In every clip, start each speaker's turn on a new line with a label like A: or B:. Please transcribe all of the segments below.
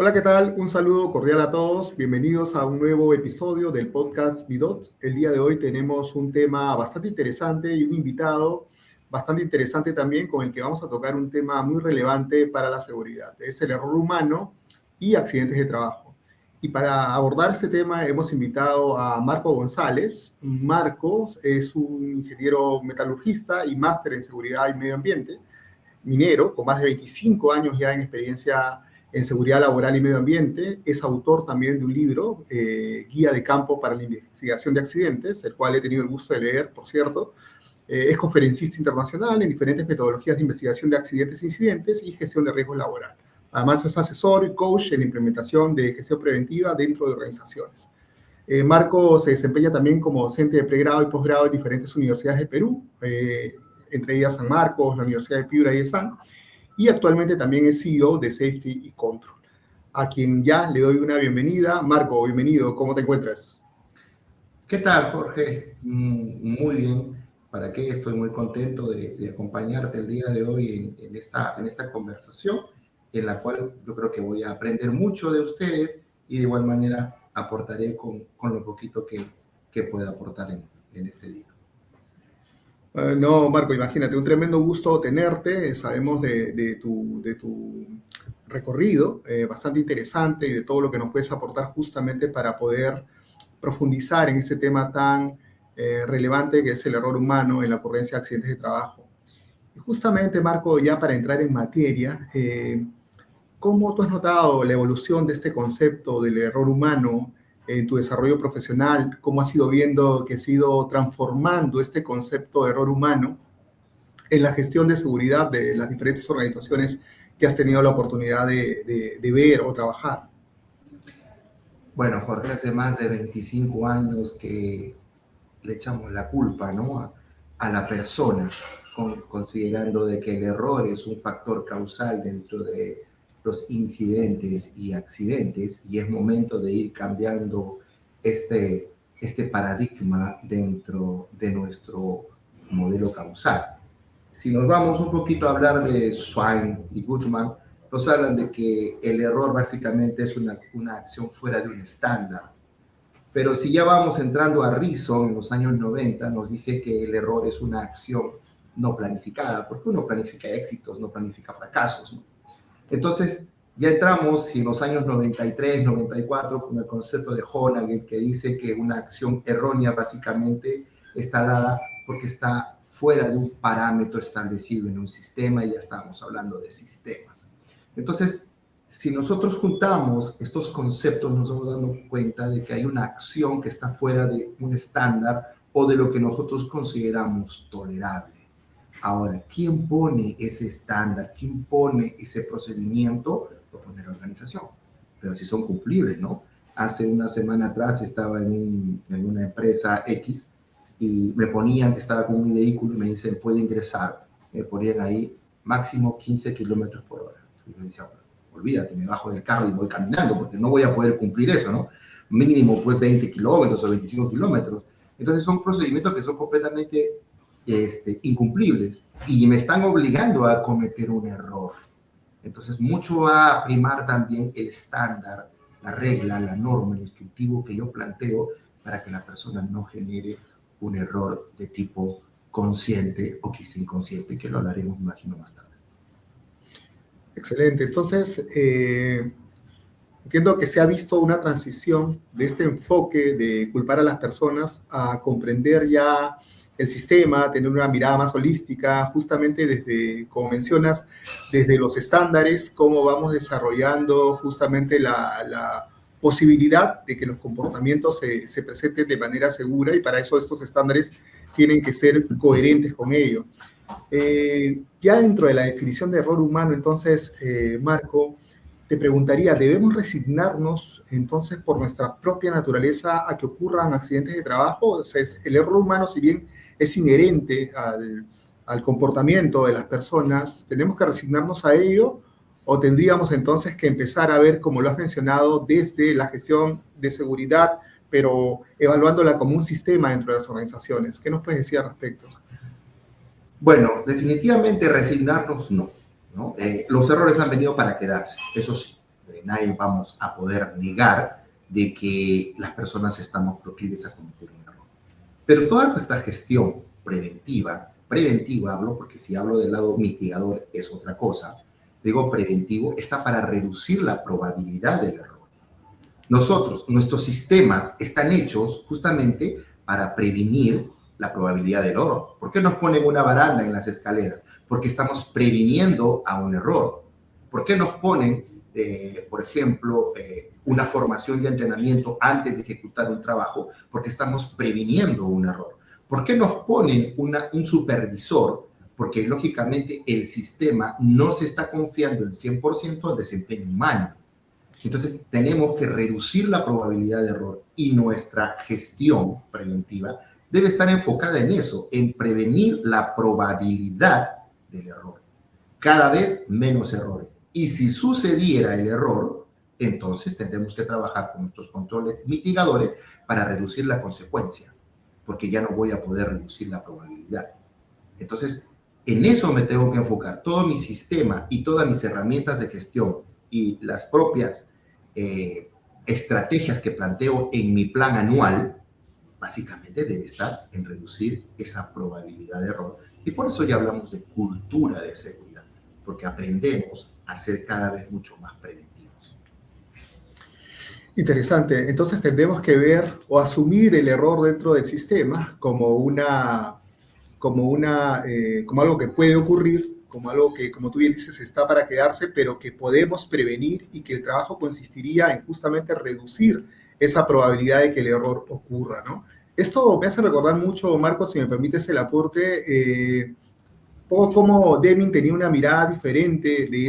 A: Hola, ¿qué tal? Un saludo cordial a todos. Bienvenidos a un nuevo episodio del podcast Bidot. El día de hoy tenemos un tema bastante interesante y un invitado bastante interesante también con el que vamos a tocar un tema muy relevante para la seguridad. Es el error humano y accidentes de trabajo. Y para abordar este tema hemos invitado a Marco González. Marco es un ingeniero metalurgista y máster en seguridad y medio ambiente, minero, con más de 25 años ya en experiencia en seguridad laboral y medio ambiente. Es autor también de un libro, Guía de Campo para la Investigación de Accidentes, el cual he tenido el gusto de leer, por cierto. Es conferencista internacional en diferentes metodologías de investigación de accidentes e incidentes y gestión de riesgos laboral. Además, es asesor y coach en implementación de gestión preventiva dentro de organizaciones. Marco se desempeña también como docente de pregrado y posgrado en diferentes universidades de Perú, entre ellas San Marcos, la Universidad de Piura y ESAN, y actualmente también es CEO de Safety y Control, a quien ya le doy una bienvenida. Marco, bienvenido, ¿cómo te encuentras?
B: ¿Qué tal, Jorge? Muy bien. ¿Para qué? Estoy muy contento de acompañarte el día de hoy en esta conversación, en la cual yo creo que voy a aprender mucho de ustedes y de igual manera aportaré con lo poquito que pueda aportar en este día.
A: No, Marco, imagínate, un tremendo gusto tenerte. Sabemos de tu recorrido, bastante interesante, y de todo lo que nos puedes aportar justamente para poder profundizar en ese tema tan relevante que es el error humano en la ocurrencia de accidentes de trabajo. Y justamente, Marco, ya para entrar en materia, ¿cómo tú has notado la evolución de este concepto del error humano en tu desarrollo profesional? ¿Cómo has ido viendo que has ido transformando este concepto de error humano en la gestión de seguridad de las diferentes organizaciones que has tenido la oportunidad de ver o trabajar?
B: Bueno, Jorge, hace más de 25 años que le echamos la culpa, ¿no? a la persona, considerando de que el error es un factor causal dentro de los incidentes y accidentes, y es momento de ir cambiando este paradigma dentro de nuestro modelo causal. Si nos vamos un poquito a hablar de Swain y Goodman, nos hablan de que el error básicamente es una acción fuera de un estándar. Pero si ya vamos entrando a Reason en los años 90, nos dice que el error es una acción no planificada, porque uno planifica éxitos, no planifica fracasos, ¿no? Entonces, ya entramos en los años 93, 94, con el concepto de Honagel, que dice que una acción errónea básicamente está dada porque está fuera de un parámetro establecido en un sistema, y ya estamos hablando de sistemas. Entonces, si nosotros juntamos estos conceptos, nos vamos dando cuenta de que hay una acción que está fuera de un estándar o de lo que nosotros consideramos tolerable. Ahora, ¿quién pone ese estándar? ¿Quién pone ese procedimiento? Lo pone la organización. Pero si son cumplibles, ¿no? Hace una semana atrás estaba en una empresa X y me ponían, estaba con un vehículo y me dicen, puede ingresar. Me ponían ahí máximo 15 kilómetros por hora. Y yo decía, olvídate, me bajo del carro y voy caminando, porque no voy a poder cumplir eso, ¿no? Mínimo, pues, 20 kilómetros o 25 kilómetros. Entonces, son procedimientos que son completamente incumplibles y me están obligando a cometer un error. Entonces, mucho va a primar también el estándar, la regla, la norma, el instructivo que yo planteo para que la persona no genere un error de tipo consciente o quizá inconsciente, que lo hablaremos, imagino, más tarde.
A: Excelente. Entonces, entiendo que se ha visto una transición de este enfoque de culpar a las personas a comprender ya el sistema, tener una mirada más holística, justamente desde, como mencionas, desde los estándares, cómo vamos desarrollando justamente la posibilidad de que los comportamientos se presenten de manera segura, y para eso estos estándares tienen que ser coherentes con ello. Ya dentro de la definición de error humano, entonces, Marco, te preguntaría, ¿debemos resignarnos entonces por nuestra propia naturaleza a que ocurran accidentes de trabajo? O sea, el error humano, si bien es inherente al comportamiento de las personas, ¿tenemos que resignarnos a ello? ¿O tendríamos entonces que empezar a ver, como lo has mencionado, desde la gestión de seguridad, pero evaluándola como un sistema dentro de las organizaciones? ¿Qué nos puedes decir al respecto?
B: Bueno, definitivamente resignarnos no, ¿no? Los errores han venido para quedarse, eso sí, siempre. Nadie vamos a poder negar de que las personas estamos proclives a cometer un error. Pero toda nuestra gestión preventiva hablo, porque si hablo del lado mitigador es otra cosa, digo preventivo, está para reducir la probabilidad del error. Nuestros sistemas están hechos justamente para prevenir la probabilidad del error. ¿Por qué nos ponen una baranda en las escaleras? Porque estamos previniendo a un error. ¿Por qué nos ponen, por ejemplo, una formación y entrenamiento antes de ejecutar un trabajo? Porque estamos previniendo un error. ¿Por qué nos ponen un supervisor? Porque lógicamente el sistema no se está confiando el 100% al desempeño humano. Entonces tenemos que reducir la probabilidad de error y nuestra gestión preventiva debe estar enfocada en eso, en prevenir la probabilidad del error. Cada vez menos errores. Y si sucediera el error, entonces tendremos que trabajar con nuestros controles mitigadores para reducir la consecuencia, porque ya no voy a poder reducir la probabilidad. Entonces, en eso me tengo que enfocar. Todo mi sistema y todas mis herramientas de gestión y las propias estrategias que planteo en mi plan anual, básicamente debe estar en reducir esa probabilidad de error. Y por eso ya hablamos de cultura de seguridad, porque aprendemos a ser cada vez mucho más preventivos.
A: Interesante. Entonces tendremos que ver o asumir el error dentro del sistema como algo que puede ocurrir, como algo que, como tú bien dices, está para quedarse, pero que podemos prevenir y que el trabajo consistiría en justamente reducir esa probabilidad de que el error ocurra, ¿no? Esto me hace recordar mucho, Marcos, si me permites el aporte, poco cómo Deming tenía una mirada diferente de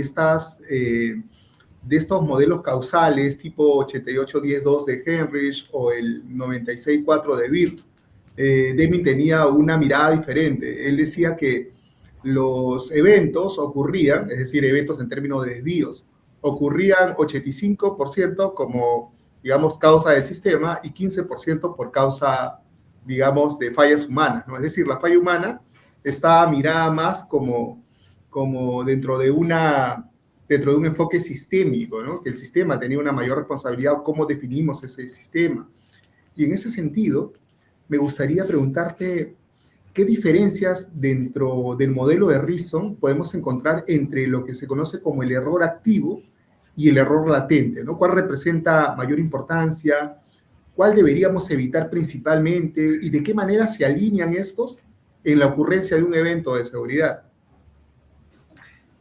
A: estos modelos causales tipo 88-10-2 de Heinrich o el 96-4 de Wirth. Deming tenía una mirada diferente. Él decía que los eventos ocurrían, es decir, eventos en términos de desvíos, ocurrían 85% como, digamos, causa del sistema y 15% por causa, digamos, de fallas humanas, ¿no? Es decir, la falla humana está mirada más como dentro de un enfoque sistémico, ¿no? Que el sistema tenía una mayor responsabilidad, cómo definimos ese sistema. Y en ese sentido, me gustaría preguntarte qué diferencias dentro del modelo de Reason podemos encontrar entre lo que se conoce como el error activo y el error latente, ¿no? ¿Cuál representa mayor importancia? ¿Cuál deberíamos evitar principalmente? ¿Y de qué manera se alinean estos en la ocurrencia de un evento de seguridad?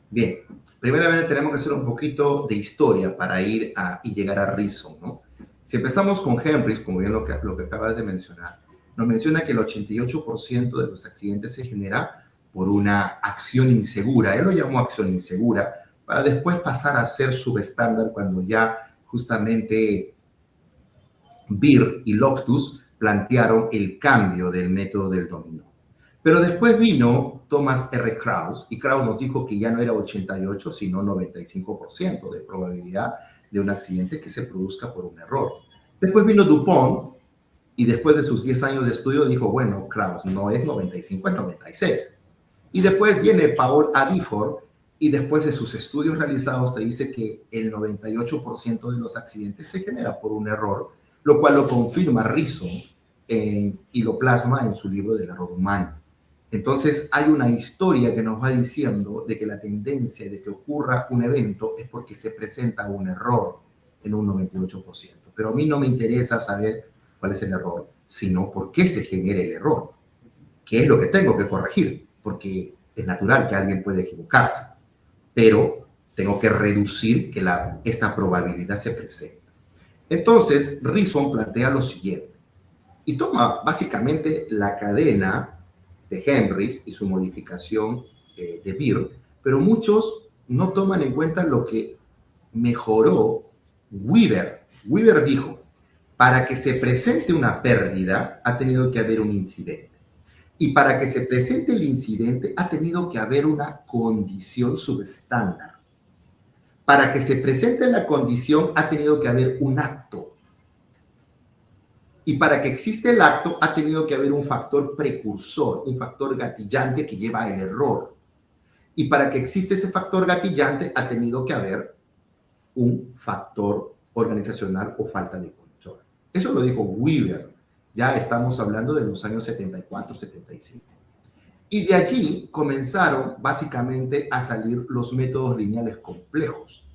B: Bien, primeramente tenemos que hacer un poquito de historia para ir y llegar a Reason, ¿no? Si empezamos con Heinrich, como bien lo que acabas de mencionar, nos menciona que el 88% de los accidentes se genera por una acción insegura. Él lo llamó acción insegura, para después pasar a ser subestándar cuando ya justamente Beer y Loftus plantearon el cambio del método del dominó. Pero después vino Thomas R. Krauss, y Krauss nos dijo que ya no era 88, sino 95% de probabilidad de un accidente que se produzca por un error. Después vino DuPont, y después de sus 10 años de estudio dijo, bueno, Krauss, no es 95, es 96. Y después viene Paul Adiford, y después de sus estudios realizados te dice que el 98% de los accidentes se genera por un error, lo cual lo confirma Reason y lo plasma en su libro del error humano. Entonces hay una historia que nos va diciendo de que la tendencia de que ocurra un evento es porque se presenta un error en un 98%. Pero a mí no me interesa saber cuál es el error, sino por qué se genera el error. ¿Qué es lo que tengo que corregir? Porque es natural que alguien puede equivocarse, pero tengo que reducir que esta probabilidad se presente. Entonces, Reason plantea lo siguiente, y toma básicamente la cadena de Heinrich y su modificación de Beer, pero muchos no toman en cuenta lo que mejoró Weaver. Weaver dijo, para que se presente una pérdida ha tenido que haber un incidente. Y para que se presente el incidente ha tenido que haber una condición subestándar. Para que se presente la condición ha tenido que haber un acto. Y para que exista el acto ha tenido que haber un factor precursor, un factor gatillante que lleva al error. Y para que exista ese factor gatillante ha tenido que haber un factor organizacional o falta de control. Eso lo dijo Weaver. Ya estamos hablando de los años 74, 75. Y de allí comenzaron básicamente a salir los métodos lineales complejos,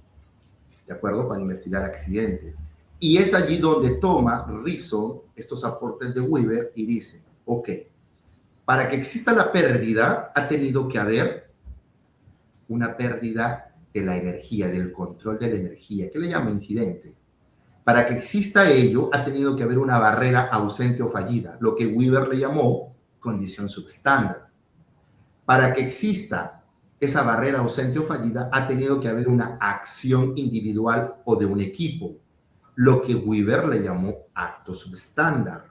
B: ¿de acuerdo? Para investigar accidentes. Y es allí donde toma Reason estos aportes de Weaver y dice, ok, para que exista la pérdida ha tenido que haber una pérdida de la energía, del control de la energía, que le llama incidente. Para que exista ello ha tenido que haber una barrera ausente o fallida, lo que Weaver le llamó condición subestándar. Para que exista esa barrera ausente o fallida ha tenido que haber una acción individual o de un equipo, lo que Weaver le llamó acto subestándar,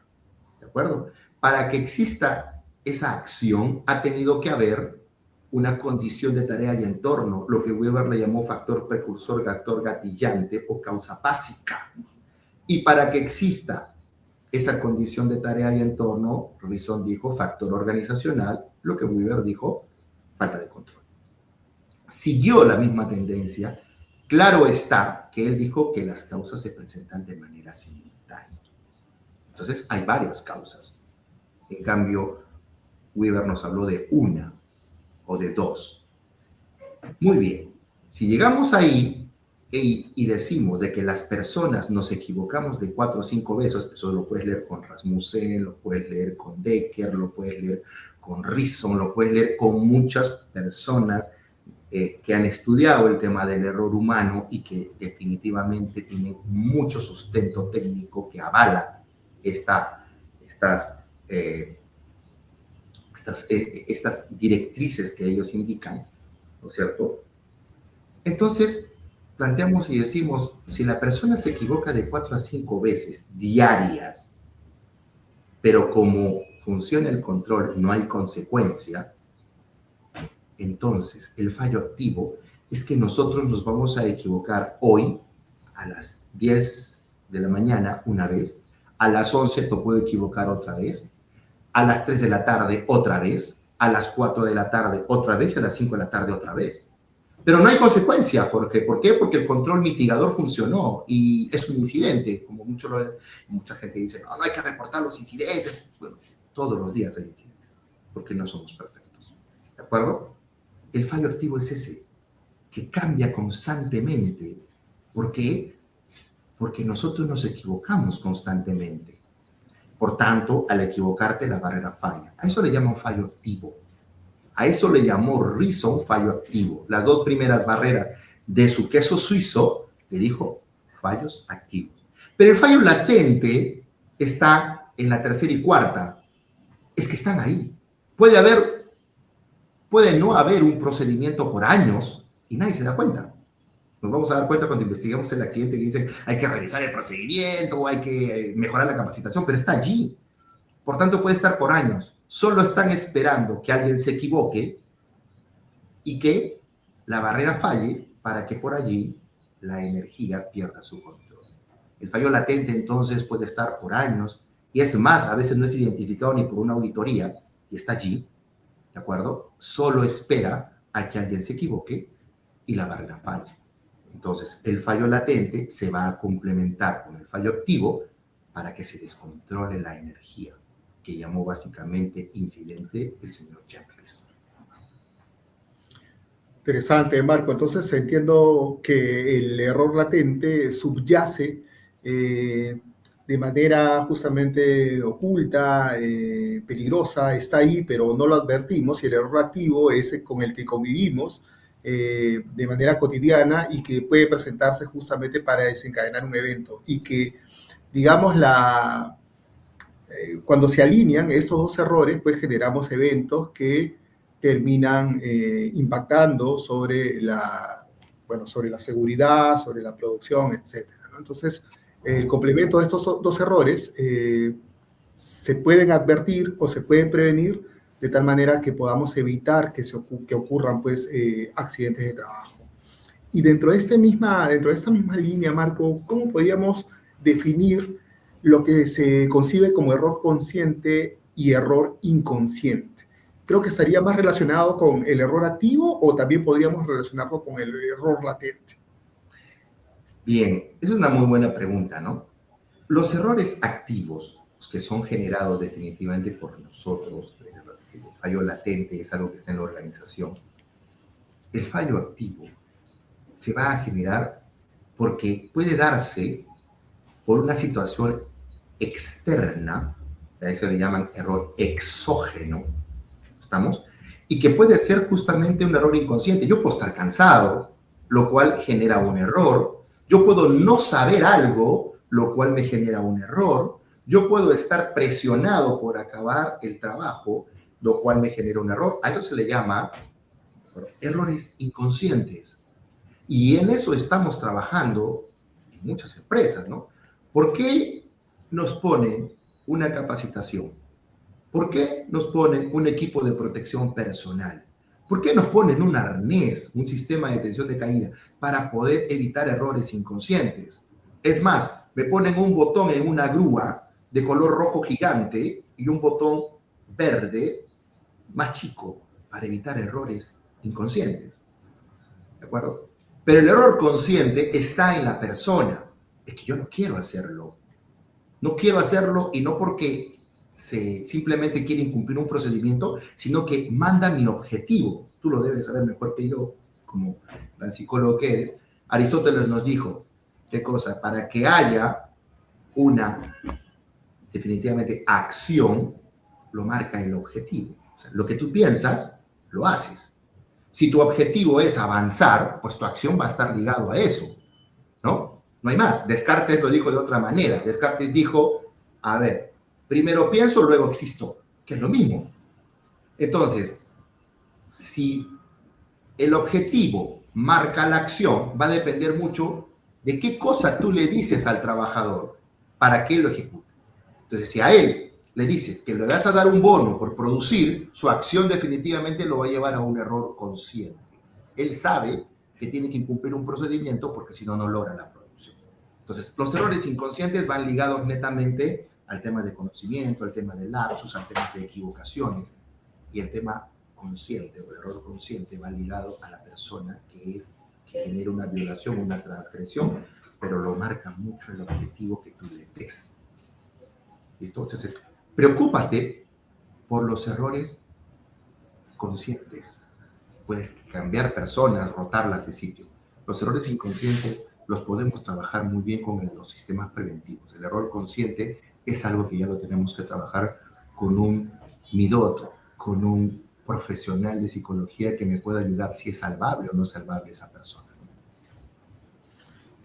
B: ¿de acuerdo? Para que exista esa acción ha tenido que haber una condición de tarea y entorno, lo que Weaver le llamó factor precursor, factor gatillante o causa básica. Y para que exista esa condición de tarea y entorno, Reason dijo factor organizacional, lo que Weaver dijo falta de control. Siguió la misma tendencia. Claro está que él dijo que las causas se presentan de manera simultánea. Entonces, hay varias causas. En cambio, Weaver nos habló de una o de dos. Muy bien. Si llegamos ahí y decimos de que las personas nos equivocamos de 4 o 5 veces, eso lo puedes leer con Rasmussen, lo puedes leer con Decker, lo puedes leer con Reason, lo puedes leer con muchas personas que han estudiado el tema del error humano y que definitivamente tienen mucho sustento técnico que avala estas directrices que ellos indican, ¿no es cierto? Entonces, planteamos y decimos, si la persona se equivoca de 4 a 5 veces diarias, pero como funciona el control, no hay consecuencia, entonces el fallo activo es que nosotros nos vamos a equivocar hoy a las 10 de la mañana una vez, a las 11 te puedo equivocar otra vez, a las 3 de la tarde otra vez, a las 4 de la tarde otra vez y a las 5 de la tarde otra vez. Pero no hay consecuencia, Jorge. ¿Por qué? Porque el control mitigador funcionó y es un incidente, como mucha gente dice, no hay que reportar los incidentes. Bueno, todos los días hay incidentes, porque no somos perfectos. ¿De acuerdo? El fallo activo es ese, que cambia constantemente. ¿Por qué? Porque nosotros nos equivocamos constantemente. Por tanto, al equivocarte, la barrera falla. A eso le llaman fallo activo. A eso le llamó Reason fallo activo. Las 2 primeras barreras de su queso suizo le dijo fallos activos. Pero el fallo latente está en la 3ª y 4ª. Es que están ahí. Puede no haber un procedimiento por años y nadie se da cuenta. Nos vamos a dar cuenta cuando investigamos el accidente y dicen hay que revisar el procedimiento, hay que mejorar la capacitación, pero está allí. Por tanto, puede estar por años. Solo están esperando que alguien se equivoque y que la barrera falle para que por allí la energía pierda su control. El fallo latente entonces puede estar por años y es más, a veces no es identificado ni por una auditoría y está allí, ¿de acuerdo? Solo espera a que alguien se equivoque y la barrera falle. Entonces, el fallo latente se va a complementar con el fallo activo para que se descontrole la energía, que llamó básicamente incidente el señor Jack Reason.
A: Interesante, Marco. Entonces entiendo que el error latente subyace de manera justamente oculta, peligrosa, está ahí, pero no lo advertimos, y el error activo es con el que convivimos de manera cotidiana y que puede presentarse justamente para desencadenar un evento y que, digamos, cuando se alinean estos 2 errores, pues generamos eventos que terminan impactando sobre sobre la seguridad, sobre la producción, etcétera, ¿no? Entonces, el complemento de estos 2 errores se pueden advertir o se pueden prevenir de tal manera que podamos evitar que ocurran pues, accidentes de trabajo. Y dentro de esta misma línea, Marco, ¿cómo podríamos definir lo que se concibe como error consciente y error inconsciente? Creo que estaría más relacionado con el error activo o también podríamos relacionarlo con el error latente.
B: Bien, es una muy buena pregunta, ¿no? Los errores activos, los que son generados definitivamente por nosotros, el fallo latente es algo que está en la organización. El fallo activo se va a generar porque puede darse por una situación externa, a eso le llaman error exógeno, ¿estamos? Y que puede ser justamente un error inconsciente. Yo puedo estar cansado, lo cual genera un error. Yo puedo no saber algo, lo cual me genera un error. Yo puedo estar presionado por acabar el trabajo, lo cual me genera un error. A eso se le llama errores inconscientes. Y en eso estamos trabajando en muchas empresas, ¿no? ¿Por qué nos ponen una capacitación? ¿Por qué nos ponen un equipo de protección personal? ¿Por qué nos ponen un arnés, un sistema de detención de caída? Para poder evitar errores inconscientes. Es más, me ponen un botón en una grúa de color rojo gigante y un botón verde más chico para evitar errores inconscientes. ¿De acuerdo? Pero el error consciente está en la persona. Es que yo no quiero hacerlo. No quiero hacerlo y no porque simplemente quieren cumplir un procedimiento, sino que manda mi objetivo. Tú lo debes saber mejor que yo, como gran psicólogo que eres. Aristóteles nos dijo, ¿qué cosa? Para que haya una, definitivamente, acción, lo marca el objetivo. O sea, lo que tú piensas, lo haces. Si tu objetivo es avanzar, pues tu acción va a estar ligado a eso, ¿no? No hay más. Descartes lo dijo de otra manera. Descartes dijo, a ver, primero pienso, luego existo, que es lo mismo. Entonces, si el objetivo marca la acción, va a depender mucho de qué cosa tú le dices al trabajador para que lo ejecute. Entonces, si a él le dices que le vas a dar un bono por producir, su acción definitivamente lo va a llevar a un error consciente. Él sabe que tiene que cumplir un procedimiento porque si no, no logra la producción. Entonces, los errores inconscientes van ligados netamente al tema de conocimiento, al tema de lapsus, al tema de equivocaciones, y el tema consciente o el error consciente va ligado a la persona que genera una violación, una transgresión, pero lo marca mucho el objetivo que tú le des. Entonces, preocúpate por los errores conscientes. Puedes cambiar personas, rotarlas de sitio. Los errores inconscientes los podemos trabajar muy bien con los sistemas preventivos. El error consciente es algo que ya lo tenemos que trabajar con un midot, con un profesional de psicología que me pueda ayudar si es salvable o no es salvable esa persona.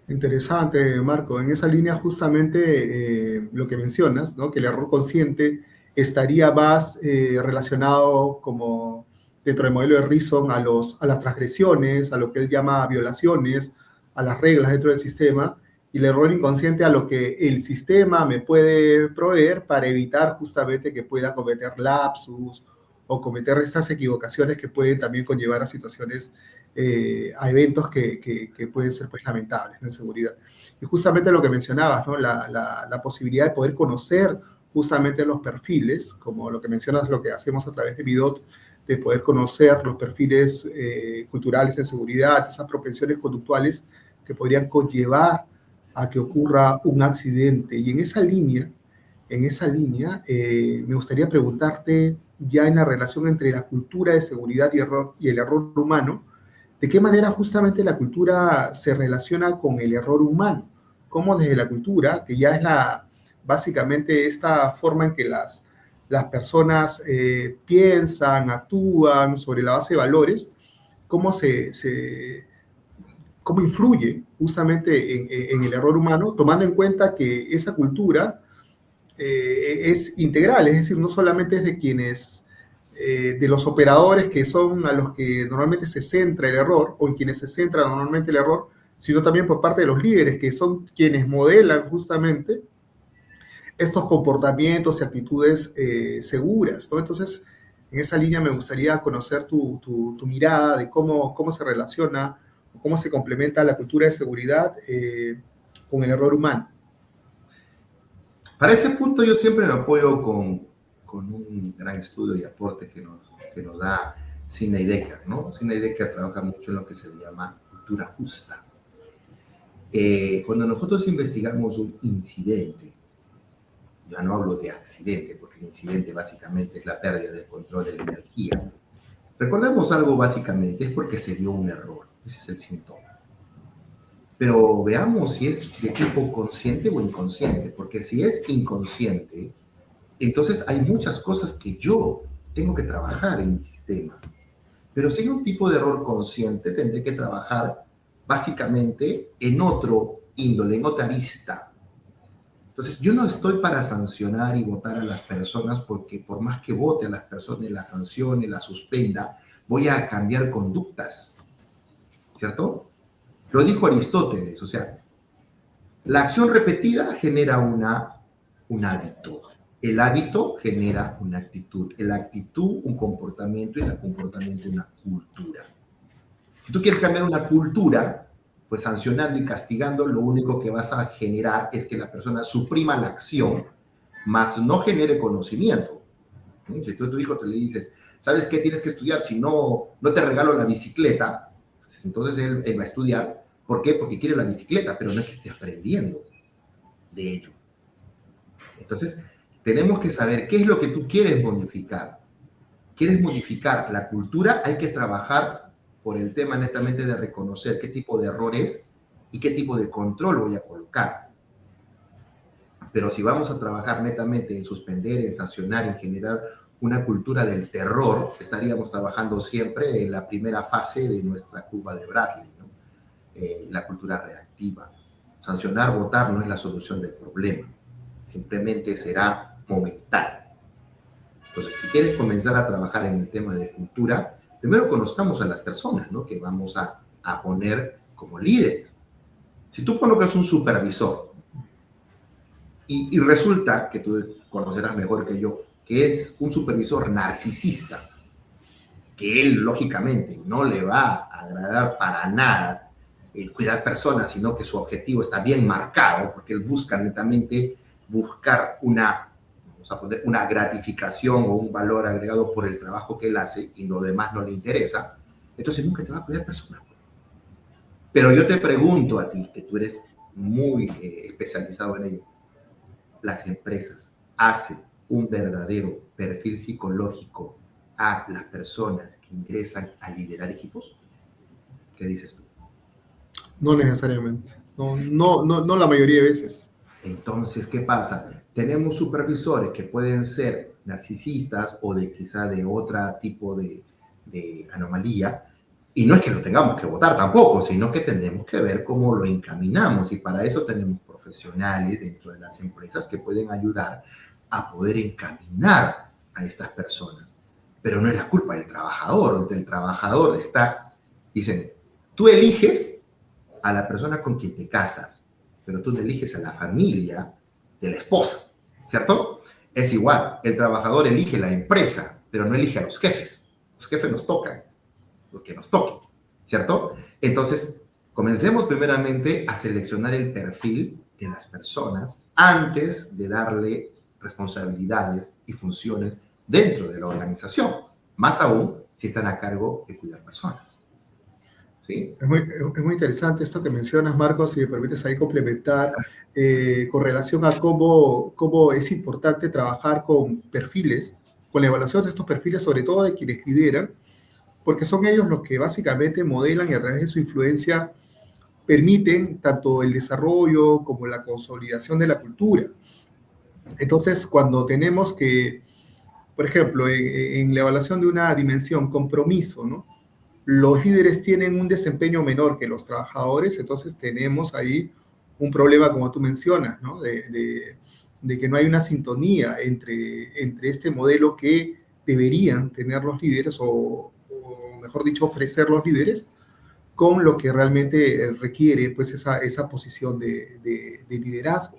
A: Interesante, Marco. En esa línea justamente lo que mencionas, ¿no? Que el error consciente estaría más relacionado como dentro del modelo de Reason a las transgresiones, a lo que él llama violaciones, a las reglas dentro del sistema, y el error inconsciente a lo que el sistema me puede proveer para evitar justamente que pueda cometer lapsus o cometer esas equivocaciones que pueden también conllevar a situaciones a eventos que pueden ser pues lamentables, ¿no? En seguridad. Y justamente lo que mencionabas, ¿no? La posibilidad de poder conocer justamente los perfiles, como lo que mencionas, lo que hacemos a través de Midot, de poder conocer los perfiles culturales en seguridad, esas propensiones conductuales que podrían conllevar a que ocurra un accidente. Y en esa línea me gustaría preguntarte ya en la relación entre la cultura de seguridad y el error humano, ¿de qué manera justamente la cultura se relaciona con el error humano? ¿Cómo desde la cultura, que ya es básicamente esta forma en que las personas piensan, actúan sobre la base de valores, cómo cómo influye justamente en el error humano, tomando en cuenta que esa cultura es integral, es decir, no solamente es de quienes, de los operadores que son a los que normalmente se centra el error, o en quienes se centra normalmente el error, sino también por parte de los líderes, que son quienes modelan justamente estos comportamientos y actitudes seguras, ¿no? Entonces, en esa línea me gustaría conocer tu mirada de cómo se relaciona, cómo se complementa la cultura de seguridad con el error humano.
B: Para ese punto yo siempre me apoyo con un gran estudio y aporte que nos da Sidney Dekker, ¿no? Sidney Dekker trabaja mucho en lo que se llama cultura justa. Cuando nosotros investigamos un incidente, ya no hablo de accidente, porque el incidente básicamente es la pérdida del control de la energía. Recordemos algo básicamente, es porque se dio un error, ese es el síntoma. Pero veamos si es de tipo consciente o inconsciente, porque si es inconsciente, entonces hay muchas cosas que yo tengo que trabajar en mi sistema. Pero si hay un tipo de error consciente, tendré que trabajar básicamente en otro índole, en otra arista. Entonces, yo no estoy para sancionar y votar a las personas porque por más que vote a las personas, las sancione, las suspenda, voy a cambiar conductas, ¿cierto? Lo dijo Aristóteles, o sea, la acción repetida genera un hábito. El hábito genera una actitud. La actitud, un comportamiento y el comportamiento, una cultura. Si tú quieres cambiar una cultura, pues sancionando y castigando, lo único que vas a generar es que la persona suprima la acción, más no genere conocimiento. Si tú a tu hijo te le dices, ¿sabes qué? Tienes que estudiar, si no, no te regalo la bicicleta, pues entonces él va a estudiar. ¿Por qué? Porque quiere la bicicleta, pero no es que esté aprendiendo de ello. Entonces, tenemos que saber qué es lo que tú quieres modificar. ¿Quieres modificar la cultura? Hay que trabajar por el tema netamente de reconocer qué tipo de errores y qué tipo de control voy a colocar. Pero si vamos a trabajar netamente en suspender, en sancionar, en generar una cultura del terror, estaríamos trabajando siempre en la primera fase de nuestra curva de Bradley, ¿no? La cultura reactiva. Sancionar, votar no es la solución del problema. Simplemente será momentáneo. Entonces, si quieres comenzar a trabajar en el tema de cultura, primero conozcamos a las personas, ¿no?, que vamos a poner como líderes. Si tú colocas un supervisor y resulta que tú conocerás mejor que yo, que es un supervisor narcisista, que él lógicamente no le va a agradar para nada el cuidar personas, sino que su objetivo está bien marcado, porque él busca netamente buscar vamos a poner, una gratificación o un valor agregado por el trabajo que él hace y lo demás no le interesa, entonces nunca te va a cuidar personas. Pero yo te pregunto a ti, que tú eres muy especializado en ello, ¿las empresas hacen un verdadero perfil psicológico a las personas que ingresan a liderar equipos? ¿Qué dices tú?
A: No necesariamente. No la mayoría de veces.
B: Entonces, ¿qué pasa? Tenemos supervisores que pueden ser narcisistas o de quizá de otro tipo de anomalía, y no es que lo tengamos que votar tampoco, sino que tenemos que ver cómo lo encaminamos, y para eso tenemos profesionales dentro de las empresas que pueden ayudar a poder encaminar a estas personas. Pero no es la culpa del trabajador está, dicen, tú eliges a la persona con quien te casas, pero tú no eliges a la familia de la esposa, ¿cierto? Es igual, el trabajador elige la empresa, pero no elige a los jefes. Los jefes nos tocan, lo que nos toque, ¿cierto? Entonces, comencemos primeramente a seleccionar el perfil de las personas antes de darle responsabilidades y funciones dentro de la organización, más aún si están a cargo de cuidar personas. ¿Sí?
A: Es muy interesante esto que mencionas, Marcos, si me permites ahí complementar con relación a cómo es importante trabajar con perfiles, con la evaluación de estos perfiles, sobre todo de quienes lideran, porque son ellos los que básicamente modelan y a través de su influencia permiten tanto el desarrollo como la consolidación de la cultura. Entonces, cuando tenemos que, por ejemplo, en la evaluación de una dimensión compromiso, ¿no?, los líderes tienen un desempeño menor que los trabajadores, entonces tenemos ahí un problema, como tú mencionas, ¿no?, de que no hay una sintonía entre este modelo que deberían tener los líderes, o mejor dicho, ofrecer los líderes, con lo que realmente requiere pues esa posición de liderazgo.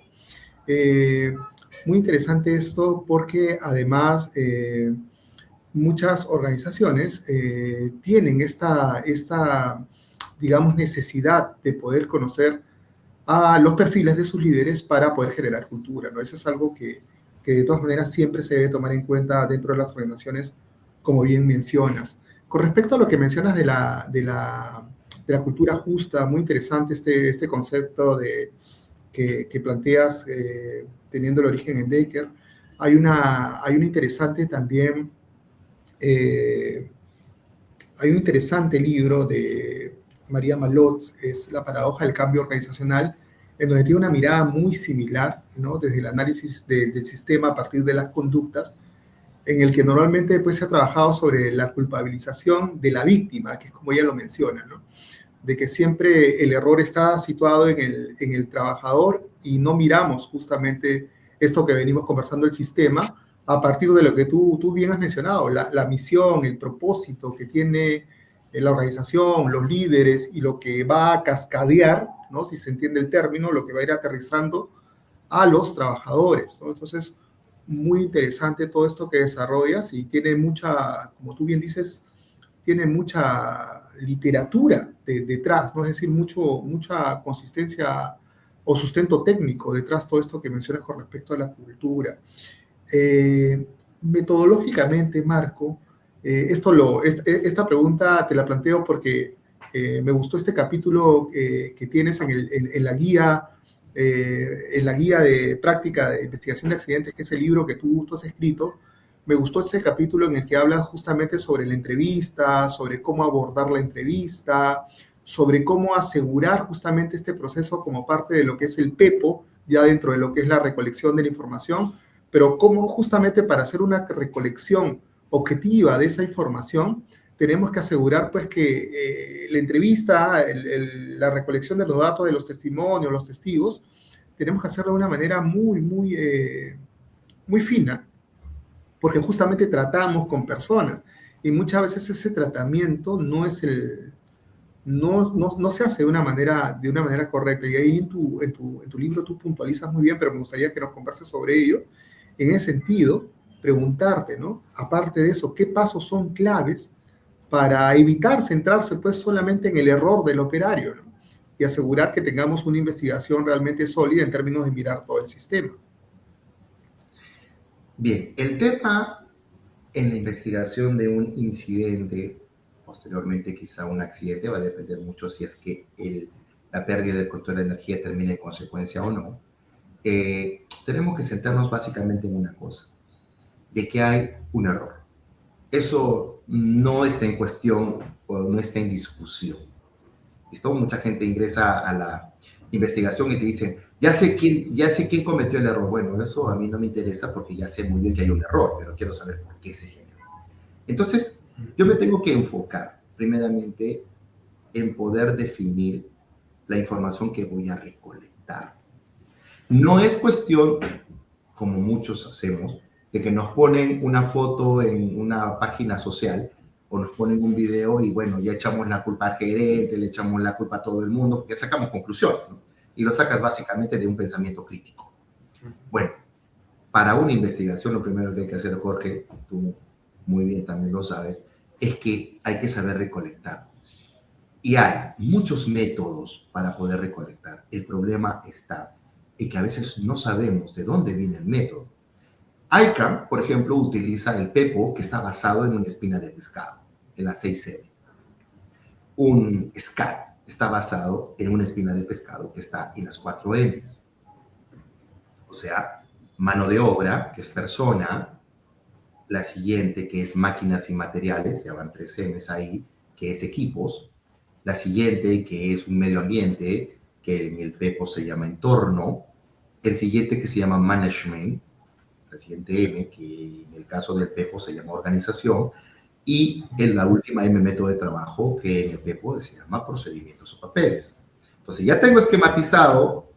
A: Muy interesante esto porque además muchas organizaciones tienen esta, digamos, necesidad de poder conocer a los perfiles de sus líderes para poder generar cultura, ¿no? Eso es algo que de todas maneras siempre se debe tomar en cuenta dentro de las organizaciones, como bien mencionas. Con respecto a lo que mencionas de de la cultura justa, muy interesante este concepto que planteas teniendo el origen en Decker. Hay una interesante también, eh, hay un interesante libro de María Malot, es La paradoja del cambio organizacional, en donde tiene una mirada muy similar, ¿no? Desde el análisis del sistema a partir de las conductas, en el que normalmente pues, se ha trabajado sobre la culpabilización de la víctima, que es como ella lo menciona, ¿no? De que siempre el error está situado en el trabajador y no miramos justamente esto que venimos conversando, el sistema, a partir de lo que tú bien has mencionado, la misión, el propósito que tiene la organización, los líderes y lo que va a cascadear, ¿no? Si se entiende el término, lo que va a ir aterrizando a los trabajadores, ¿no? Entonces, muy interesante todo esto que desarrollas y tiene mucha, como tú bien dices, tiene mucha literatura detrás, ¿no? Es decir, mucha consistencia o sustento técnico detrás de todo esto que mencionas con respecto a la cultura. Metodológicamente, Marco, esta pregunta te la planteo porque me gustó este capítulo que tienes en la guía de práctica de investigación de accidentes, que es el libro que tú has escrito. Me gustó ese capítulo en el que hablas justamente sobre la entrevista, sobre cómo abordar la entrevista, sobre cómo asegurar justamente este proceso como parte de lo que es el PEPO, ya dentro de lo que es la recolección de la información, pero cómo justamente para hacer una recolección objetiva de esa información, tenemos que asegurar pues que la entrevista, la recolección de los datos de los testimonios, los testigos, tenemos que hacerlo de una manera muy fina, porque justamente tratamos con personas y muchas veces ese tratamiento no es no se hace de una manera correcta. Y ahí en tu libro tú puntualizas muy bien, pero me gustaría que nos converses sobre ello. En ese sentido, preguntarte, ¿no? Aparte de eso, ¿qué pasos son claves para evitar centrarse pues solamente en el error del operario, ¿no? Y asegurar que tengamos una investigación realmente sólida en términos de mirar todo el sistema?
B: Bien, el tema en la investigación de un incidente, posteriormente quizá un accidente, va a depender mucho si es que la pérdida del control de energía termina en consecuencia o no. Tenemos que centrarnos básicamente en una cosa, de que hay un error. Eso no está en cuestión o no está en discusión. ¿Listo? Mucha gente ingresa a la investigación y te dicen, ya sé quién cometió el error. Bueno, eso a mí no me interesa porque ya sé muy bien que hay un error, pero quiero saber por qué se generó. Entonces, yo me tengo que enfocar primeramente en poder definir la información que voy a recolectar. No es cuestión, como muchos hacemos, de que nos ponen una foto en una página social o nos ponen un video y bueno, ya echamos la culpa al gerente, le echamos la culpa a todo el mundo, porque sacamos conclusiones, ¿no? Y lo sacas básicamente de un pensamiento crítico. Bueno, para una investigación lo primero que hay que hacer, Jorge, tú muy bien también lo sabes, es que hay que saber recolectar. Y hay muchos métodos para poder recolectar. El problema está en que a veces no sabemos de dónde viene el método. ICANN, por ejemplo, utiliza el PEPO, que está basado en una espina de pescado, en la 6M. Un SCAT está basado en una espina de pescado que está en las 4Ms. O sea, mano de obra, que es persona, la siguiente, que es máquinas y materiales, ya van 3Ms ahí, que es equipos, la siguiente, que es un medio ambiente, que en el PEPO se llama entorno, el siguiente que se llama management, la siguiente M, que en el caso del PEPO se llama organización, y en la última M, método de trabajo, que en el PEPO se llama procedimientos o papeles. Entonces ya tengo esquematizado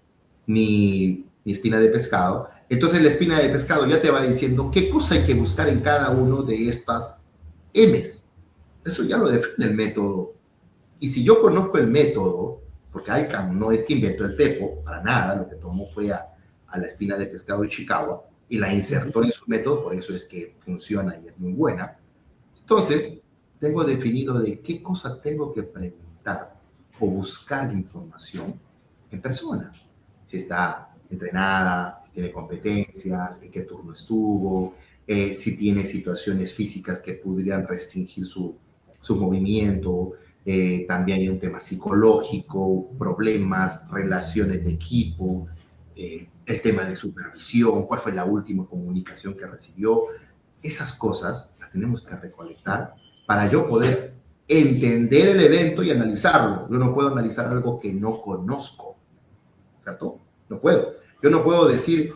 B: mi espina de pescado, entonces la espina de pescado ya te va diciendo qué cosa hay que buscar en cada uno de estas M's. Eso ya lo define el método. Y si yo conozco el método, porque ICANN no es que inventó el PEPO, para nada, lo que tomó fue a la espina de pescado de Chicago y la insertó en su método, por eso es que funciona y es muy buena. Entonces, tengo definido de qué cosa tengo que preguntar o buscar información en persona. Si está entrenada, si tiene competencias, en qué turno estuvo, si tiene situaciones físicas que podrían restringir su movimiento, también hay un tema psicológico, problemas, relaciones de equipo, el tema de supervisión, cuál fue la última comunicación que recibió. Esas cosas las tenemos que recolectar para yo poder entender el evento y analizarlo. Yo no puedo analizar algo que no conozco, ¿cierto? No puedo. Yo no puedo decir,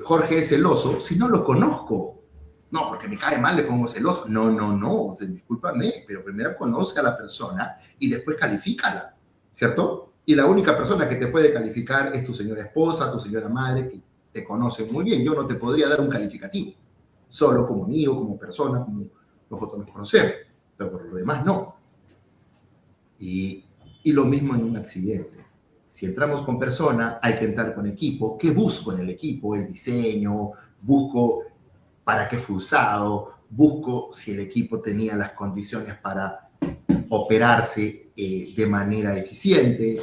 B: Jorge es celoso si no lo conozco. No, porque me cae mal, le pongo celoso. No, no, no, o sea, discúlpame, pero primero conoce a la persona y después califícala, ¿cierto? Y la única persona que te puede calificar es tu señora esposa, tu señora madre, que te conoce muy bien. Yo no te podría dar un calificativo, solo como amigo, como persona, como nosotros nos conocemos, pero por lo demás no. Y lo mismo en un accidente. Si entramos con persona, hay que entrar con equipo. ¿Qué busco en el equipo? El diseño, busco para qué fue usado, busco si el equipo tenía las condiciones para operarse de manera eficiente.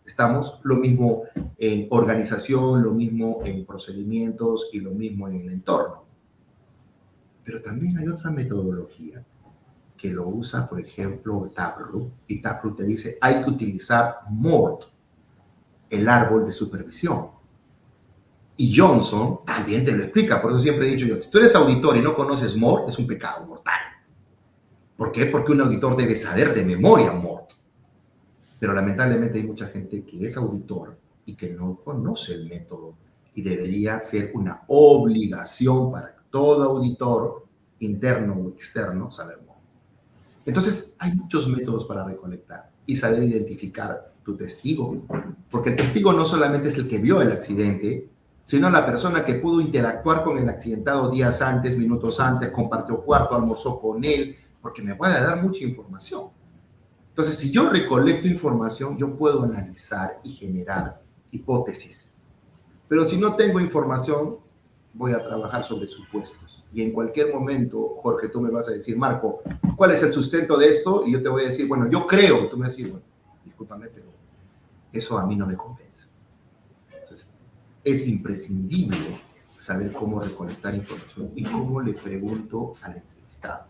B: Estamos lo mismo en organización, lo mismo en procedimientos y lo mismo en el entorno. Pero también hay otra metodología que lo usa, por ejemplo, Taproot, y Taproot te dice, hay que utilizar MORT, el árbol de supervisión. Y Johnson también te lo explica, por eso siempre he dicho yo, si tú eres auditor y no conoces MORT, es un pecado mortal. ¿Por qué? Porque un auditor debe saber de memoria MORT. Pero lamentablemente hay mucha gente que es auditor y que no conoce el método, y debería ser una obligación para todo auditor, interno o externo, saber MORT. Entonces, hay muchos métodos para recolectar y saber identificar tu testigo, porque el testigo no solamente es el que vio el accidente, sino la persona que pudo interactuar con el accidentado días antes, minutos antes, compartió cuarto, almorzó con él, porque me puede dar mucha información. Entonces, si yo recolecto información, yo puedo analizar y generar hipótesis. Pero si no tengo información, voy a trabajar sobre supuestos. Y en cualquier momento, Jorge, tú me vas a decir, Marco, ¿cuál es el sustento de esto? Y yo te voy a decir, bueno, yo creo. Tú me vas a decir, bueno, discúlpame, pero eso a mí no me convence. Entonces, es imprescindible saber cómo recolectar información y cómo le pregunto al entrevistado.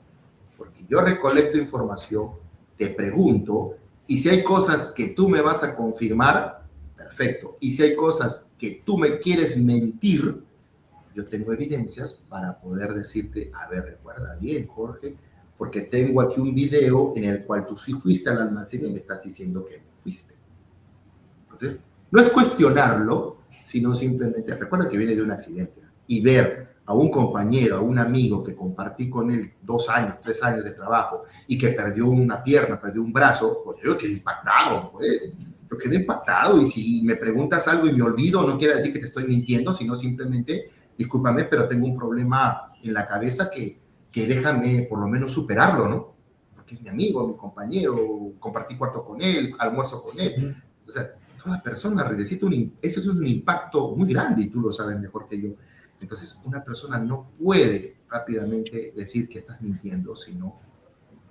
B: Porque yo recolecto información, te pregunto, y si hay cosas que tú me vas a confirmar, perfecto. Y si hay cosas que tú me quieres mentir, yo tengo evidencias para poder decirte, a ver, recuerda bien, Jorge, porque tengo aquí un video en el cual tú fuiste al almacén y me estás diciendo que no fuiste. Entonces, no es cuestionarlo, sino simplemente, recuerda que viene de un accidente, y ver a un compañero, a un amigo que compartí con él 2 años, 3 años de trabajo, y que perdió una pierna, perdió un brazo, pues yo quedé impactado, pues. Yo quedé impactado, y si me preguntas algo y me olvido, no quiere decir que te estoy mintiendo, sino simplemente, discúlpame, pero tengo un problema en la cabeza que déjame por lo menos superarlo, ¿no? Porque es mi amigo, mi compañero, compartí cuarto con él, almuerzo con él. O sea, toda persona necesita eso es un impacto muy grande, y tú lo sabes mejor que yo. Entonces, una persona no puede rápidamente decir que estás mintiendo, sino,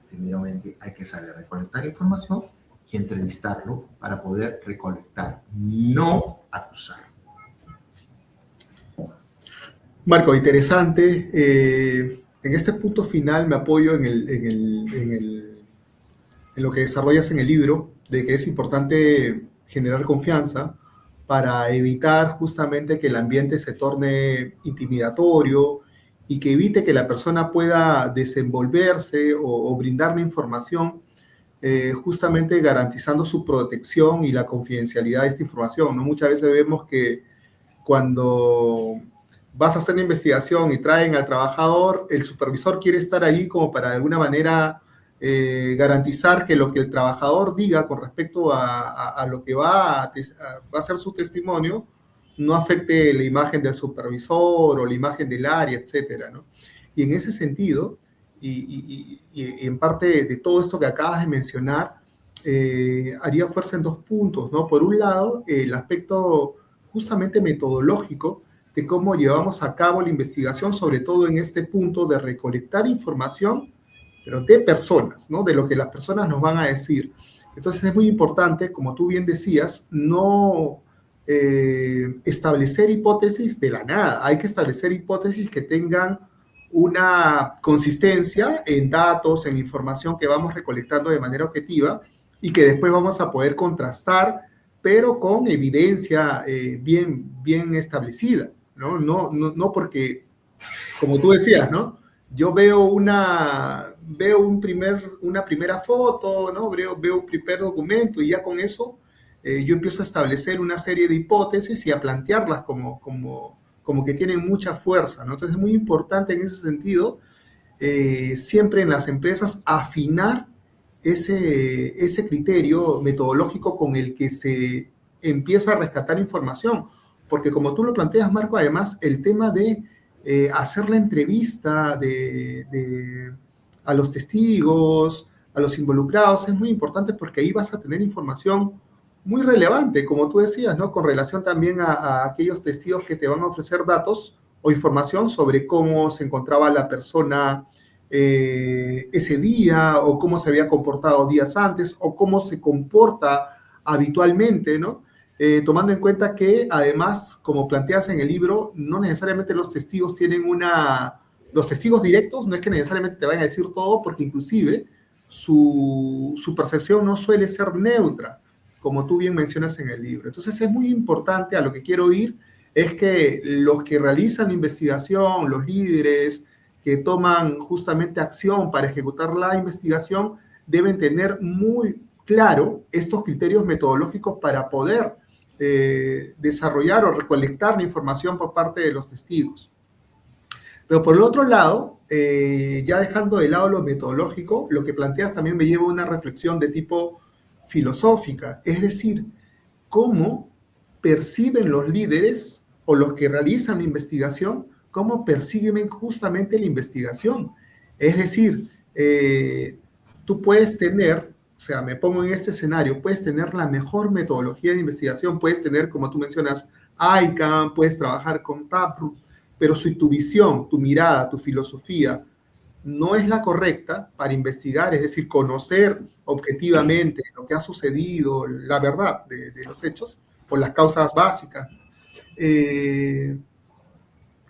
B: primeramente, hay que saber recolectar información y entrevistarlo para poder recolectar, no acusar.
A: Marco, interesante. En este punto final me apoyo en lo que desarrollas en el libro, de que es importante generar confianza para evitar justamente que el ambiente se torne intimidatorio y que evite que la persona pueda desenvolverse o brindar la información, justamente garantizando su protección y la confidencialidad de esta información, ¿no? Muchas veces vemos que cuando vas a hacer una investigación y traen al trabajador, el supervisor quiere estar allí como para de alguna manera garantizar que lo que el trabajador diga con respecto a lo que va a ser su testimonio no afecte la imagen del supervisor o la imagen del área, etcétera, ¿no? Y en ese sentido, y en parte de todo esto que acabas de mencionar, haría fuerza en 2 puntos, ¿no? Por un lado, el aspecto justamente metodológico de cómo llevamos a cabo la investigación, sobre todo en este punto de recolectar información, pero de personas, ¿no? De lo que las personas nos van a decir. Entonces es muy importante, como tú bien decías, no establecer hipótesis de la nada. Hay que establecer hipótesis que tengan una consistencia en datos, en información que vamos recolectando de manera objetiva y que después vamos a poder contrastar, pero con evidencia bien establecida, ¿no? No porque, como tú decías, ¿no? Yo veo una primera foto, ¿no? Veo un primer documento y ya con eso yo empiezo a establecer una serie de hipótesis y a plantearlas como que tienen mucha fuerza, ¿no? Entonces es muy importante en ese sentido, siempre en las empresas, afinar ese criterio metodológico con el que se empieza a rescatar información. Porque como tú lo planteas, Marco, además el tema de hacer la entrevista a los testigos, a los involucrados, es muy importante porque ahí vas a tener información muy relevante, como tú decías, ¿no? Con relación también a aquellos testigos que te van a ofrecer datos o información sobre cómo se encontraba la persona ese día, o cómo se había comportado días antes, o cómo se comporta habitualmente, ¿no? Tomando en cuenta que además, como planteas en el libro, no necesariamente los testigos tienen los testigos directos no es que necesariamente te vayan a decir todo, porque inclusive su percepción no suele ser neutra, como tú bien mencionas en el libro. Entonces es muy importante, a lo que quiero ir, es que los que realizan la investigación, los líderes que toman justamente acción para ejecutar la investigación, deben tener muy claro estos criterios metodológicos para poder desarrollar o recolectar la información por parte de los testigos. Pero por el otro lado, ya dejando de lado lo metodológico, lo que planteas también me lleva a una reflexión de tipo filosófica, es decir, cómo perciben los líderes o los que realizan la investigación, cómo perciben justamente la investigación. Es decir, tú puedes tener, o sea, me pongo en este escenario, puedes tener la mejor metodología de investigación, puedes tener, como tú mencionas, ICANN, puedes trabajar con Taproot, pero si tu visión, tu mirada, tu filosofía no es la correcta para investigar, es decir, conocer objetivamente lo que ha sucedido, la verdad de los hechos, o las causas básicas,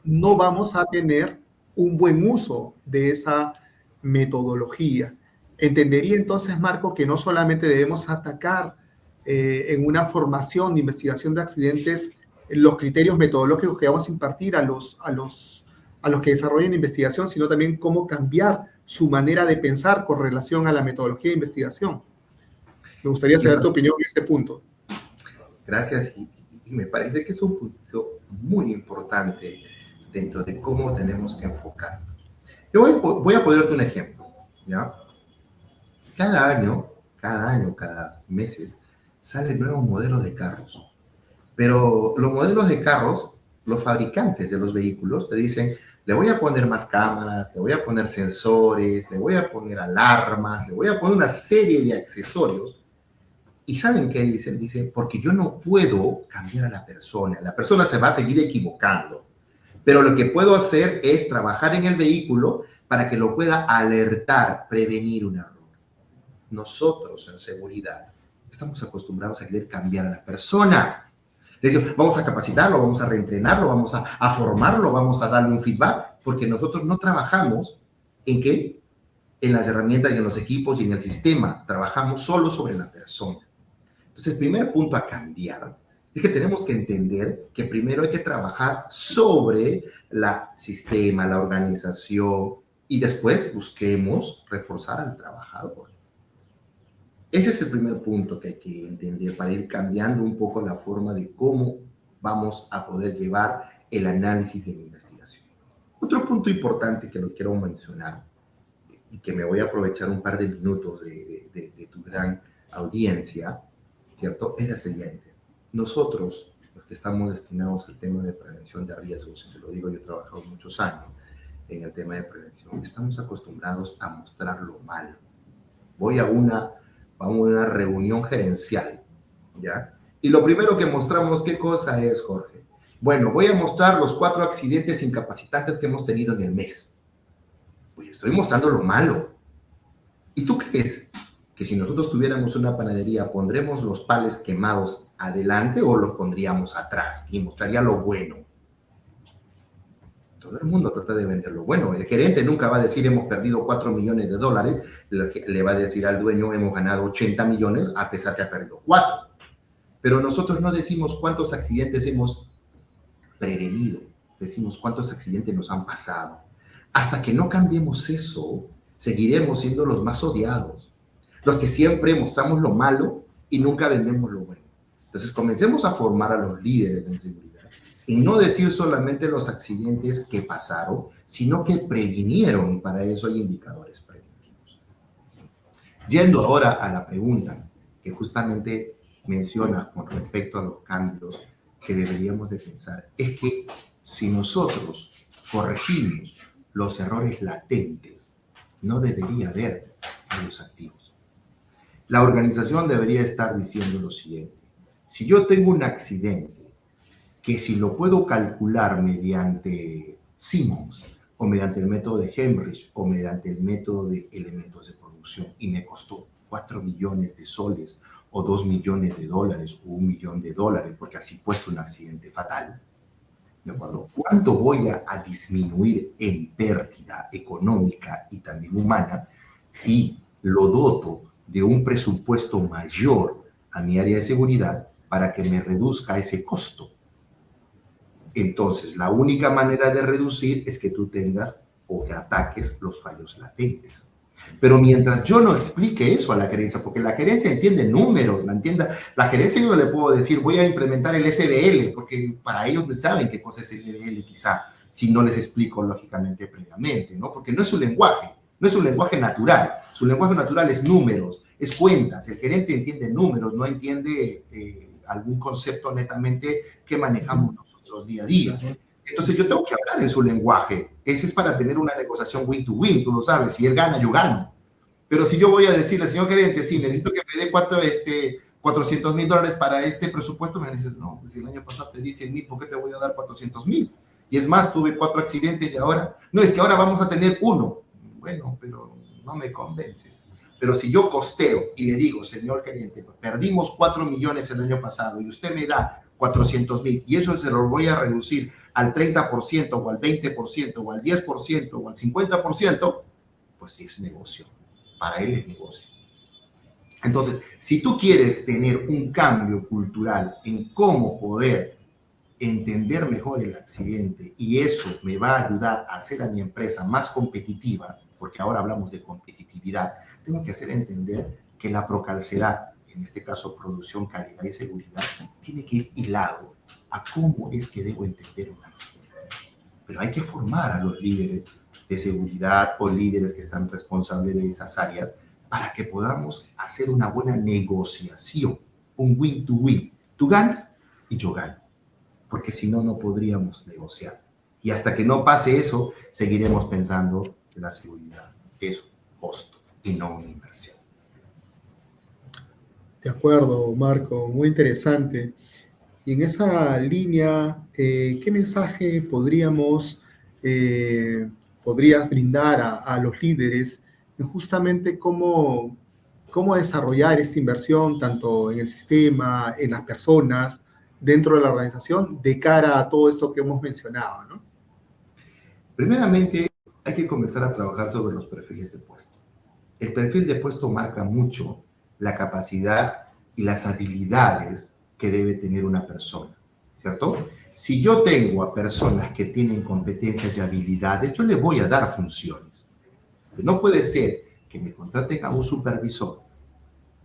A: no vamos a tener un buen uso de esa metodología. Entendería entonces, Marco, que no solamente debemos atacar en una formación de investigación de accidentes los criterios metodológicos que vamos a impartir a los que desarrollan investigación, sino también cómo cambiar su manera de pensar con relación a la metodología de investigación. Me gustaría saber tu opinión en este punto.
B: Gracias, y me parece que es un punto muy importante dentro de cómo tenemos que enfocar. Yo voy a ponerte un ejemplo, ¿ya? Cada meses, salen nuevos modelos de carros. Pero los modelos de carros, los fabricantes de los vehículos te dicen, le voy a poner más cámaras, le voy a poner sensores, le voy a poner alarmas, le voy a poner una serie de accesorios. ¿Y saben qué dicen? Dicen, porque yo no puedo cambiar a la persona se va a seguir equivocando. Pero lo que puedo hacer es trabajar en el vehículo para que lo pueda alertar, prevenir un error. Nosotros en seguridad estamos acostumbrados a querer cambiar a la persona. Le decimos, vamos a capacitarlo, vamos a reentrenarlo, vamos a formarlo, vamos a darle un feedback, porque nosotros no trabajamos ¿en qué? En las herramientas y en los equipos y en el sistema. Trabajamos solo sobre la persona. Entonces, el primer punto a cambiar es que tenemos que entender que primero hay que trabajar sobre el sistema, la organización, y después busquemos reforzar al trabajador. Ese es el primer punto que hay que entender para ir cambiando un poco la forma de cómo vamos a poder llevar el análisis de la investigación. Otro punto importante que lo quiero mencionar y que me voy a aprovechar un par de minutos de tu gran audiencia, ¿cierto? Es la siguiente. Nosotros, los que estamos destinados al tema de prevención de riesgos, y te lo digo, yo he trabajado muchos años en el tema de prevención, estamos acostumbrados a mostrar lo malo. Voy a una reunión gerencial, ¿ya? Y lo primero que mostramos, ¿qué cosa es, Jorge? Bueno, voy a mostrar los 4 accidentes incapacitantes que hemos tenido en el mes. Pues estoy mostrando lo malo. ¿Y tú crees que si nosotros tuviéramos una panadería, pondremos los pales quemados adelante o los pondríamos atrás y mostraría lo bueno? Todo el mundo trata de venderlo. Bueno, el gerente nunca va a decir hemos perdido $4 millones, le va a decir al dueño hemos ganado 80 millones a pesar que ha perdido 4. Pero nosotros no decimos cuántos accidentes hemos prevenido, decimos cuántos accidentes nos han pasado. Hasta que no cambiemos eso, seguiremos siendo los más odiados, los que siempre mostramos lo malo y nunca vendemos lo bueno. Entonces comencemos a formar a los líderes en seguridad y no decir solamente los accidentes que pasaron, sino que previnieron, y para eso hay indicadores preventivos. Yendo ahora a la pregunta que justamente menciona con respecto a los cambios que deberíamos de pensar, es que si nosotros corregimos los errores latentes, no debería haber fallos activos. La organización debería estar diciendo lo siguiente: si yo tengo un accidente que si lo puedo calcular mediante Simmons o mediante el método de Hemrich o mediante el método de elementos de producción y me costó 4 millones de soles o 2 millones de dólares o $1 millón, porque así puesto un accidente fatal, ¿de acuerdo? ¿Cuánto voy a disminuir en pérdida económica y también humana si lo doto de un presupuesto mayor a mi área de seguridad para que me reduzca ese costo? Entonces, la única manera de reducir es que tú tengas o que ataques los fallos latentes. Pero mientras yo no explique eso a la gerencia, porque la gerencia entiende números, la gerencia yo no le puedo decir voy a implementar el SBL, porque para ellos no saben qué cosa es el SBL quizá, si no les explico lógicamente previamente, ¿no? Porque no es su lenguaje, no es un lenguaje natural. Su lenguaje natural es números, es cuentas. El gerente entiende números, no entiende algún concepto netamente que manejamos nosotros día a día. Entonces yo tengo que hablar en su lenguaje. Ese es para tener una negociación win-to-win, tú lo sabes. Si él gana, yo gano. Pero si yo voy a decirle, señor gerente, sí, necesito que me dé $400,000 para este presupuesto, me dice, no, pues si el año pasado te di 100,000, ¿por qué te voy a dar 400,000? Y es más, tuve 4 accidentes y ahora, no, es que ahora vamos a tener 1. Bueno, pero no me convences. Pero si yo costeo y le digo, señor gerente, perdimos 4 millones el año pasado y usted me da 400,000 y eso se lo voy a reducir al 30% o al 20% o al 10% o al 50%, pues sí es negocio. Para él es negocio. Entonces, si tú quieres tener un cambio cultural en cómo poder entender mejor el accidente y eso me va a ayudar a hacer a mi empresa más competitiva, porque ahora hablamos de competitividad, tengo que hacer entender que la procalcidad, en este caso producción, calidad y seguridad, tiene que ir hilado a cómo es que debo entender un accidente. Pero hay que formar a los líderes de seguridad o líderes que están responsables de esas áreas para que podamos hacer una buena negociación, un win-to-win. Tú ganas y yo gano, porque si no, no podríamos negociar. Y hasta que no pase eso, seguiremos pensando que la seguridad es un costo y no una inversión.
A: De acuerdo, Marco, muy interesante. Y en esa línea, ¿qué mensaje podrías brindar a los líderes en justamente cómo desarrollar esta inversión, tanto en el sistema, en las personas, dentro de la organización, de cara a todo esto que hemos mencionado, ¿no?
B: Primeramente, hay que comenzar a trabajar sobre los perfiles de puesto. El perfil de puesto marca mucho la capacidad y las habilidades que debe tener una persona, ¿cierto? Si yo tengo a personas que tienen competencias y habilidades, yo le voy a dar funciones. No puede ser que me contraten a un supervisor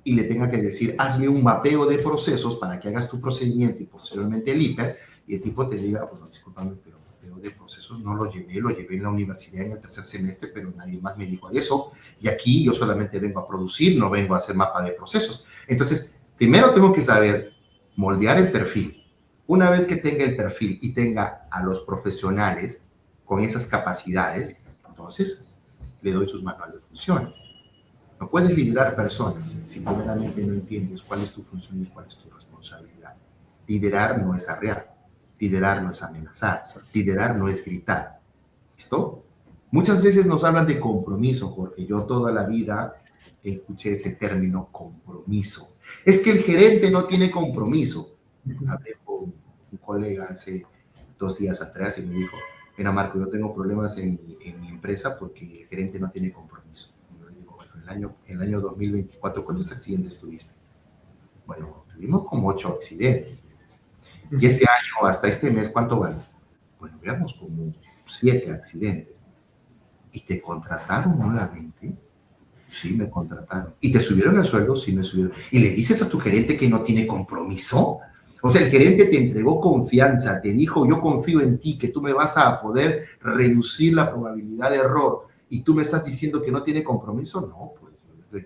B: y le tenga que decir, hazme un mapeo de procesos para que hagas tu procedimiento y posteriormente el hiper, y el tipo te diga, bueno, discúlpame, pero mapeo de procesos no lo llevé en la universidad en el 3er semestre, pero nadie más me dijo eso, y aquí yo solamente vengo a producir, no vengo a hacer mapa de procesos. Entonces, primero tengo que saber moldear el perfil. Una vez que tenga el perfil y tenga a los profesionales con esas capacidades, entonces le doy sus manuales de funciones. No puedes liderar personas si primeramente no entiendes cuál es tu función y cuál es tu responsabilidad. Liderar no es arrear, liderar no es amenazar, liderar no es gritar. ¿Listo? Muchas veces nos hablan de compromiso, Jorge. Yo toda la vida escuché ese término compromiso. Es que el gerente no tiene compromiso. Hablé con un colega hace 2 días atrás y me dijo, mira Marco, yo tengo problemas en mi empresa porque el gerente no tiene compromiso. Y yo le digo, bueno, el año 2024, ¿cuántos accidentes tuviste? Bueno, tuvimos como 8 accidentes. Y
A: Ujú.
B: este año, hasta este mes, ¿cuánto vas? Bueno, veamos como 7 accidentes. ¿Y te contrataron nuevamente? Sí, me contrataron. ¿Y te subieron el sueldo? Sí, me subieron. ¿Y le dices a tu gerente que no tiene compromiso? O sea, el gerente te entregó confianza, te dijo, yo confío en ti, que tú me vas a poder reducir la probabilidad de error. ¿Y tú me estás diciendo que no tiene compromiso? No, pues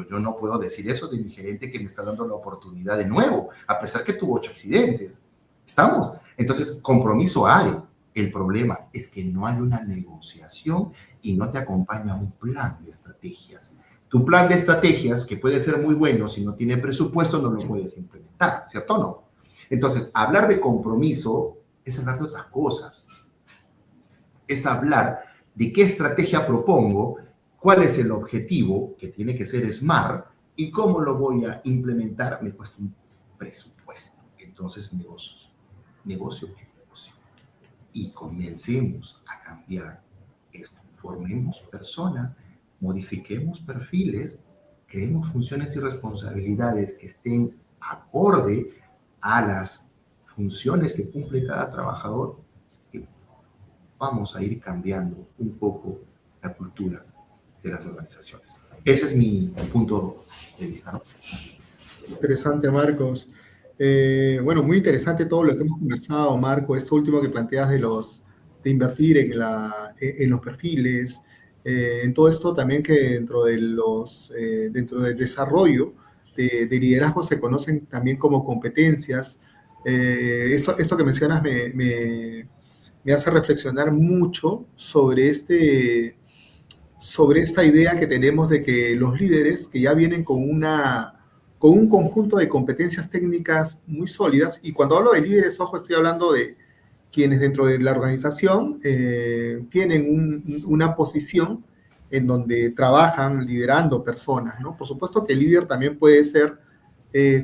B: yo no puedo decir eso de mi gerente que me está dando la oportunidad de nuevo, a pesar que tuvo 8 accidentes. ¿Estamos? Entonces, compromiso hay. El problema es que no hay una negociación y no te acompaña un plan de estrategias. Tu plan de estrategias, que puede ser muy bueno, si no tiene presupuesto, no lo puedes implementar, ¿cierto o no? Entonces, hablar de compromiso es hablar de otras cosas. Es hablar de qué estrategia propongo, cuál es el objetivo, que tiene que ser SMART, y cómo lo voy a implementar, me cuesta un presupuesto. Entonces, negocios. Negocio que negocio. Y comencemos a cambiar esto. Formemos personas, modifiquemos perfiles, creemos funciones y responsabilidades que estén acorde a las funciones que cumple cada trabajador y vamos a ir cambiando un poco la cultura de las organizaciones. Ese es mi punto de vista, ¿no?
A: Interesante, Marcos. Bueno, muy interesante todo lo que hemos conversado, Marco. Esto último que planteas de invertir en los perfiles, en todo esto también que dentro del desarrollo de liderazgo se conocen también como competencias. Esto que mencionas me hace reflexionar mucho sobre esta idea que tenemos de que los líderes que ya vienen con un conjunto de competencias técnicas muy sólidas, y cuando hablo de líderes, ojo, estoy hablando de quienes dentro de la organización tienen una posición en donde trabajan liderando personas, ¿no? Por supuesto que el líder también puede ser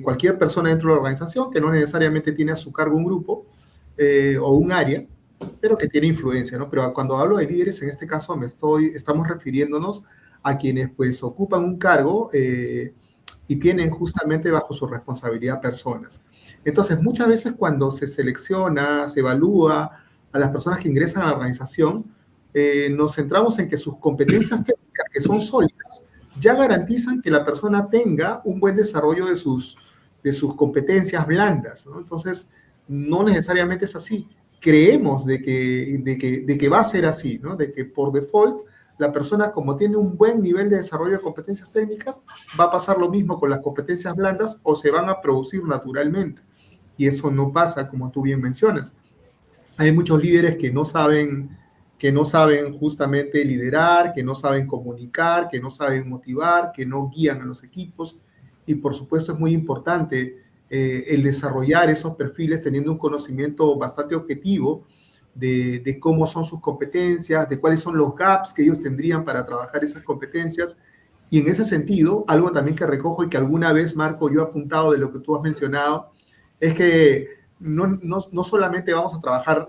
A: cualquier persona dentro de la organización que no necesariamente tiene a su cargo un grupo o un área, pero que tiene influencia, ¿no? Pero cuando hablo de líderes, en este caso estamos refiriéndonos a quienes pues ocupan un cargo y tienen justamente bajo su responsabilidad personas. Entonces, muchas veces cuando se selecciona, se evalúa a las personas que ingresan a la organización, nos centramos en que sus competencias técnicas, que son sólidas, ya garantizan que la persona tenga un buen desarrollo de sus competencias blandas, ¿no? Entonces, no necesariamente es así. Creemos de que va a ser así, ¿no? De que por default la persona, como tiene un buen nivel de desarrollo de competencias técnicas, va a pasar lo mismo con las competencias blandas o se van a producir naturalmente. Y eso no pasa, como tú bien mencionas. Hay muchos líderes que no saben justamente liderar, que no saben comunicar, que no saben motivar, que no guían a los equipos. Y por supuesto es muy importante el desarrollar esos perfiles teniendo un conocimiento bastante objetivo de cómo son sus competencias, de cuáles son los gaps que ellos tendrían para trabajar esas competencias. Y en ese sentido, algo también que recojo y que alguna vez, Marco, yo he apuntado de lo que tú has mencionado, es que no solamente vamos a trabajar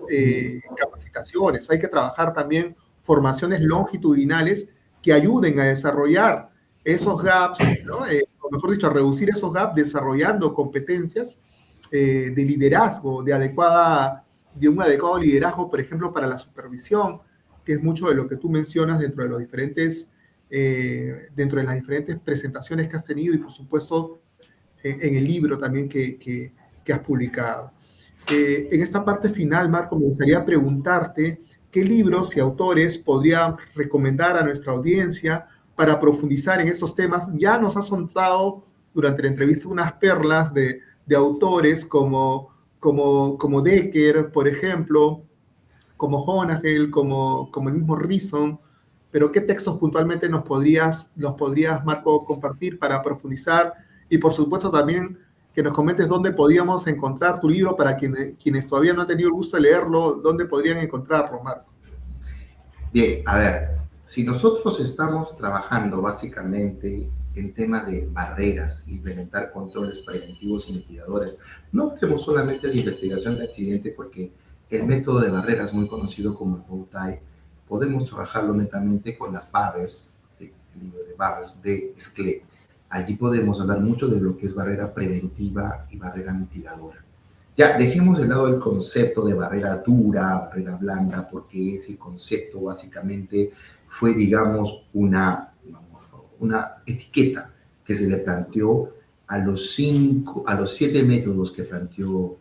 A: capacitaciones, hay que trabajar también formaciones longitudinales que ayuden a desarrollar esos gaps, ¿no? O mejor dicho, a reducir esos gaps desarrollando competencias de liderazgo, de un adecuado liderazgo, por ejemplo, para la supervisión, que es mucho de lo que tú mencionas dentro de las diferentes presentaciones que has tenido y, por supuesto, en el libro también que has publicado. En esta parte final, Marco, me gustaría preguntarte qué libros y autores podría recomendar a nuestra audiencia para profundizar en estos temas. Ya nos has soltado durante la entrevista unas perlas de autores como Decker, por ejemplo, como Honagel, como el mismo Rison, pero ¿qué textos puntualmente nos podrías, Marco, compartir para profundizar? Y por supuesto también que nos comentes dónde podíamos encontrar tu libro para quienes todavía no han tenido el gusto de leerlo, dónde podrían encontrarlo, Marco.
B: Bien, a ver, si nosotros estamos trabajando básicamente en tema de barreras, implementar controles preventivos y mitigadores, no hablemos solamente de investigación de accidentes porque el método de barreras, muy conocido como el bow tie, podemos trabajarlo netamente con las barreras, el libro de barreras de Sclet. Allí podemos hablar mucho de lo que es barrera preventiva y barrera mitigadora. Ya, dejemos de lado el concepto de barrera dura, barrera blanda, porque ese concepto básicamente fue, digamos, una etiqueta que se le planteó a los 7 métodos que planteó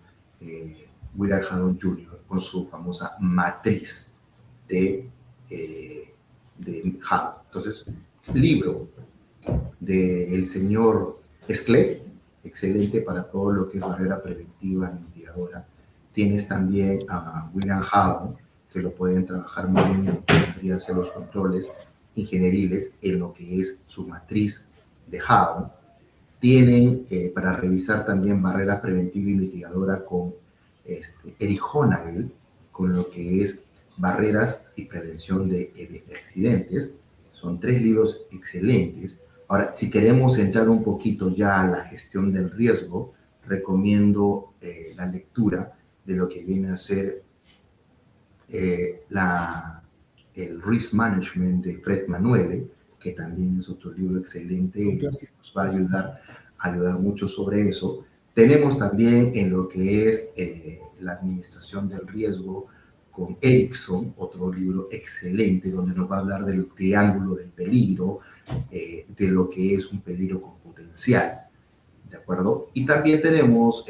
B: William Haddon Jr. con su famosa matriz de Haddon. Entonces, libro del señor Sclet, excelente para todo lo que es barrera preventiva y mitigadora. Tienes también a William Haddon, que lo pueden trabajar muy bien en lo que podría ser los controles ingenieriles, en lo que es su matriz de Haddon. Tienen para revisar también barreras preventiva y mitigadora con Eric Honagel, con lo que es barreras y prevención de accidentes. Son 3 libros excelentes. Ahora, si queremos entrar un poquito ya a la gestión del riesgo, recomiendo la lectura de lo que viene a ser el Risk Management de Fred Manuele, que también es otro libro excelente y nos va a ayudar mucho sobre eso. Tenemos también en lo que es la administración del riesgo con Erickson, otro libro excelente donde nos va a hablar del triángulo del peligro, de lo que es un peligro con potencial, ¿de acuerdo? Y también tenemos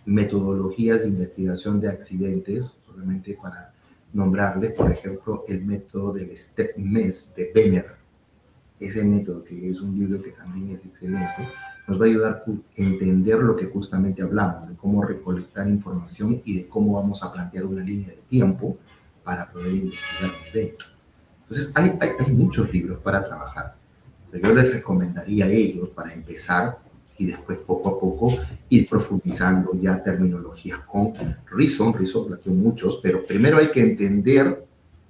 B: metodologías de investigación de accidentes, solamente para nombrarle, por ejemplo, el método del Step MES de Benner. Ese método, que es un libro que también es excelente, nos va a ayudar a entender lo que justamente hablamos, de cómo recolectar información y de cómo vamos a plantear una línea de tiempo para poder investigar un evento. Entonces, hay muchos libros para trabajar, pero yo les recomendaría a ellos para empezar y después poco a poco ir profundizando ya terminologías con Rizzo planteó muchos, pero primero hay que entender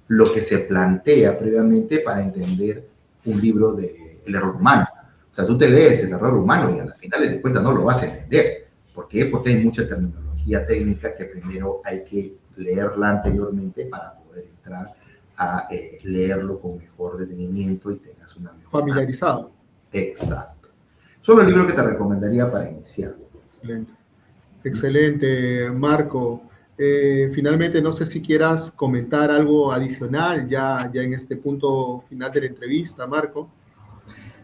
B: lo que se plantea previamente para entender un libro de el error humano. O sea, tú te lees el error humano y a las finales de cuentas no lo vas a entender. ¿Por qué? Porque hay mucha terminología técnica que primero hay que leerla anteriormente para poder entrar a leerlo con mejor detenimiento y tengas una mejor...
A: Familiarizado.
B: Exacto. Son los libros que te recomendaría para iniciar.
A: Excelente. Excelente, Marco. Finalmente, no sé si quieras comentar algo adicional ya en este punto final de la entrevista, Marco.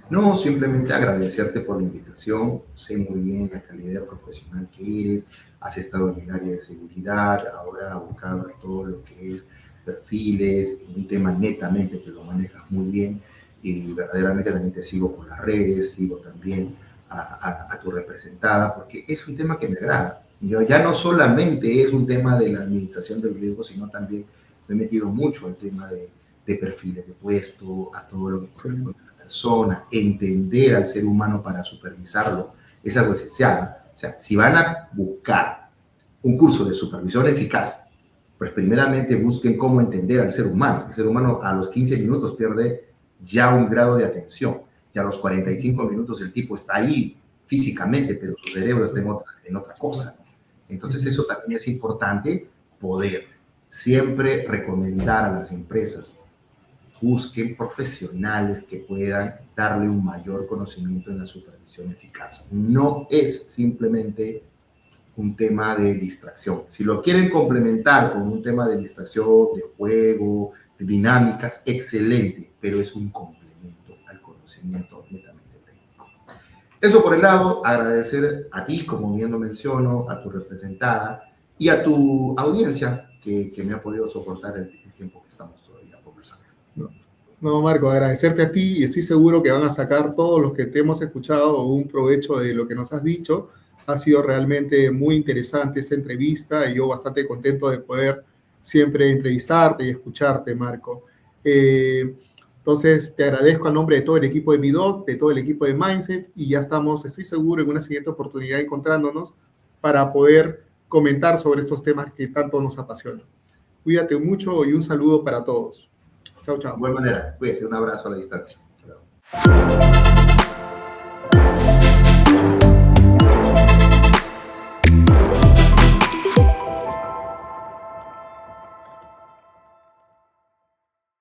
B: No, simplemente agradecerte por la invitación. Sé muy bien la calidad profesional que eres. Has estado en el área de seguridad, ahora abocado a todo lo que es perfiles, un tema netamente que lo manejas muy bien. Y verdaderamente también te sigo por las redes, sigo también a tu representada, porque es un tema que me agrada. Yo ya no solamente es un tema de la administración del riesgo, sino también me he metido mucho al tema de perfiles de puesto, a todo lo que corresponde a la persona, entender al ser humano para supervisarlo, es algo esencial. O sea, si van a buscar un curso de supervisión eficaz, pues primeramente busquen cómo entender al ser humano. El ser humano a los 15 minutos pierde ya un grado de atención. Y a los 45 minutos el tipo está ahí físicamente, pero su cerebro está en otra cosa. Entonces eso también es importante, poder siempre recomendar a las empresas, busquen profesionales que puedan darle un mayor conocimiento en la supervisión eficaz. No es simplemente un tema de distracción. Si lo quieren complementar con un tema de distracción, de juego, de dinámicas, excelente, pero es un complemento al conocimiento netamente técnico. Eso por el lado, agradecer a ti, como bien lo menciono, a tu representada y a tu audiencia que me ha podido soportar el tiempo que estamos todavía conversando.
A: No, Marco, agradecerte a ti y estoy seguro que van a sacar todos los que te hemos escuchado un provecho de lo que nos has dicho. Ha sido realmente muy interesante esta entrevista y yo bastante contento de poder siempre entrevistarte y escucharte, Marco. Entonces, te agradezco a nombre de todo el equipo de Bidot, de todo el equipo de Mindset y ya estamos, estoy seguro, en una siguiente oportunidad encontrándonos para poder comentar sobre estos temas que tanto nos apasionan. Cuídate mucho y un saludo para todos. Chao, chao.
B: De buena manera, cuídate, un abrazo a la distancia. Chao.